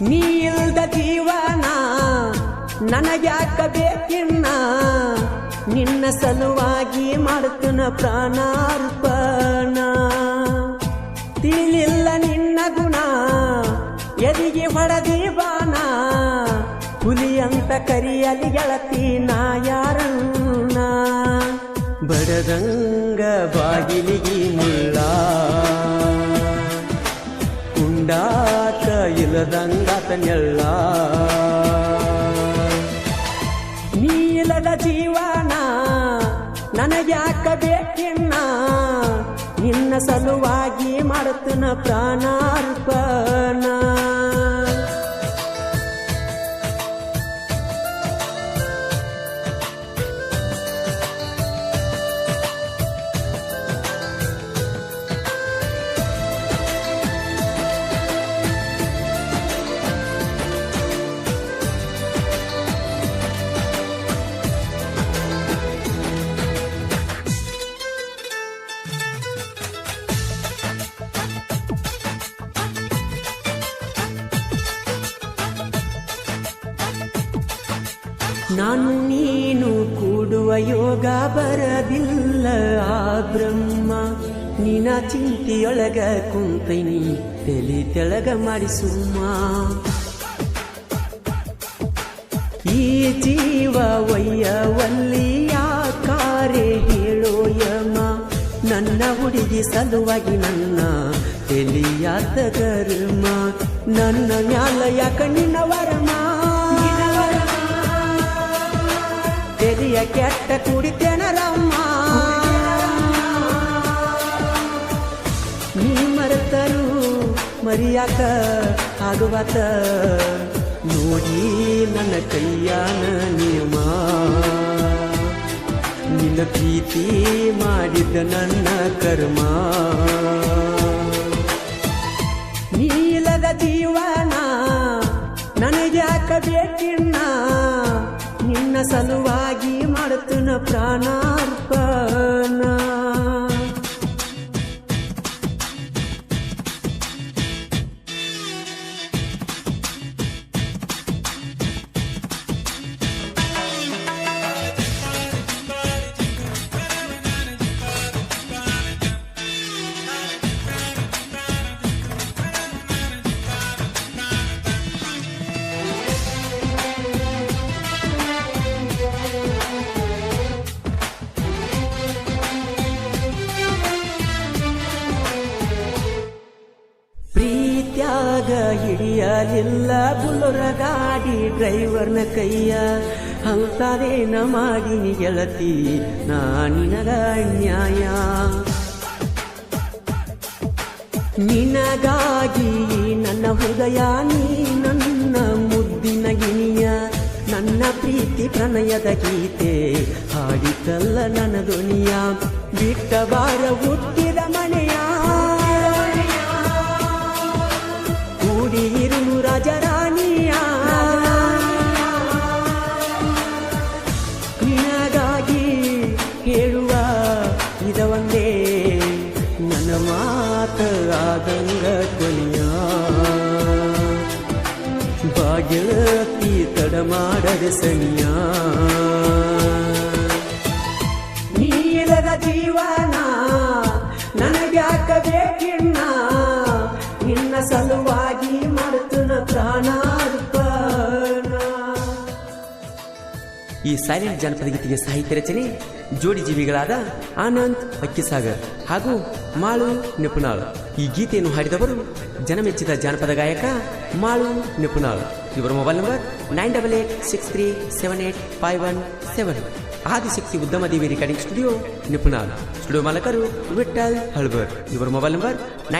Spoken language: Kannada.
ನೀ ಇಲ್ದ ಜೀವನ ನನಗ್ಯಾಕ ಬೇಕಿನ್ನ ನಿನ್ನ ಸಲುವಾಗಿ ಮಾಡ್ತನ ಪ್ರಾಣಾರ್ಪಣ ತಿಳಿಲ್ಲ ನಿನ್ನ ಗುಣ ಎದಿಗೆ ಹೊಡೆದಿ ಬಾಣ ಹುಲಿ ಅಂತ ಕರಿಯಲಿ ಗೆಳತಿ ನಾ ಯಾರನ್ನ ಬಡದಂಗ ಬಾಗಿಲಿಗೆ ಮುಳ್ಳ ಕುಂಡಾಕ ಇಲ್ಲದಂಗಾತ ನೆಳ್ಳ ನೀಲದ ಜೀವನ ನನಗ್ಯಾಕ ಬೇಕಿನ್ನ ನಿನ್ನ ಸಲುವಾಗಿ ಮಾಡ್ತನ ಪ್ರಾಣಾರ್ಪಣ ನಾನು ನೀನು ಕೂಡುವ ಯೋಗ ಬರದಿಲ್ಲ ಆ ಬ್ರಹ್ಮ ನಿನ ಚಿಂತೆಯೊಳಗ ಕುಂತೈನಿ ತಲೆ ತೆಳಗ ಮಾಡಿಸುಮ್ಮ ಈ ಜೀವ ಒಯ್ಯವಲ್ಲಿ ಯಾಕಾರೆ ಹೇಳೋ ಯಮ ನನ್ನ ಹುಡುಗಿ ಸಲುವಾಗಿ ನನ್ನ ತೆಲಿಯಾದ ಗರ್ಮ ನನ್ನ ಮ್ಯಾಲ ಯಾಕ ನಿನ್ನ ವರಮ ತೆಲಿಯ ಕೆಟ್ಟ ಕುಡಿತೇನರಮ್ಮ ನೀ ಮರೆತರು ಮರಿಯಾಕ ಆಗುವತ ನೋಡಿ ನನ್ನ ಕೈಯಾನ ನಿಯಮ ನಿನ್ನ ಪ್ರೀತಿ ಮಾಡಿದ್ದ ನನ್ನ ಕರ್ಮ ನೀಲದ ಜೀವನ ನನಗ್ಯಾಕ ಬೇಕಿನ್ನ ನಿನ್ನ ಸಲುವಾಗಿ ಮಾಡ್ತನ ಪ್ರಾಣಾರ್ಪಣ ಪ್ರೀತ್ಯಾಗ ಹಿಡಿಯಲಿಲ್ಲ ಬುಲೊರ ಗಾಡಿ ಡ್ರೈವರ್ನ ಕೈಯ ಅಂತಾರೇನ ಮಾಡಿನಿ ಗೆಳತಿ ನಾ ನಿನಗ ಅನ್ಯಾಯ ನಿನಗಾಗಿ ನನ್ನ ಹೃದಯ ನೀ ನನ್ನ ಮುದ್ದಿನ ಗಿಣಿಯ ನನ್ನ ಪ್ರೀತಿ ಪ್ರಣಯದ ಗೀತೆ ಹಾಡಿತಲ್ಲ ನನ್ನ ಧ್ವನಿಯ ಬಿಟ್ಟ ಬಾರ ಹುಟ್ಟಿದ ಮನೆಯ ಕೂಡಿರು ರಾಜರಾಣಿಯ ನಿನಗಾಗಿ ಹೇಳುವ ಇದೊಂದೇ ನನ್ನ ಮಾತ ಆದಂಗ ಕೊನೆಯ ಬಾಗಿಲತಿ ತಡ ಮಾಡದ ಸನಿಯ ನೀಲದ ಜೀವನ ನನಗ್ಯಾಕ ಬೇಕಿನ್ನ ನಿನ್ನ ಸಲುವಾಗಿ ಮಾಡ್ತನ ಪ್ರಾಣಾರ್ಪಣ. ಈ ಸೈಲೆಂಟ್ ಜಾನಪದ ಗೀತೆಗೆ ಸಾಹಿತ್ಯ ರಚನೆ ಜೋಡಿ ಜೀವಿಗಳಾದ ಆನಂದ್ ಹಕ್ಕಿಸಾಗರ್ ಹಾಗೂ ಮಾಳು ನಿಪುಣಾಳ್. ಈ ಗೀತೆಯನ್ನು ಹಾಡಿದವರು ಜನಮೆಚ್ಚಿದ ಜಾನಪದ ಗಾಯಕ ಮಾಳು ನಿಪುಣಾಳ್. ಇವರ mobile number 9863785171. Adishakti ಉದ್ಯಮದೇವಿ recording studio ನಿಪುಣಾಳ್. Studio ಮಾಲಕರು Vithal ಹಳ್ಬರ್. ಇವರ ಮೊಬೈಲ್ ನಂಬರ್ 9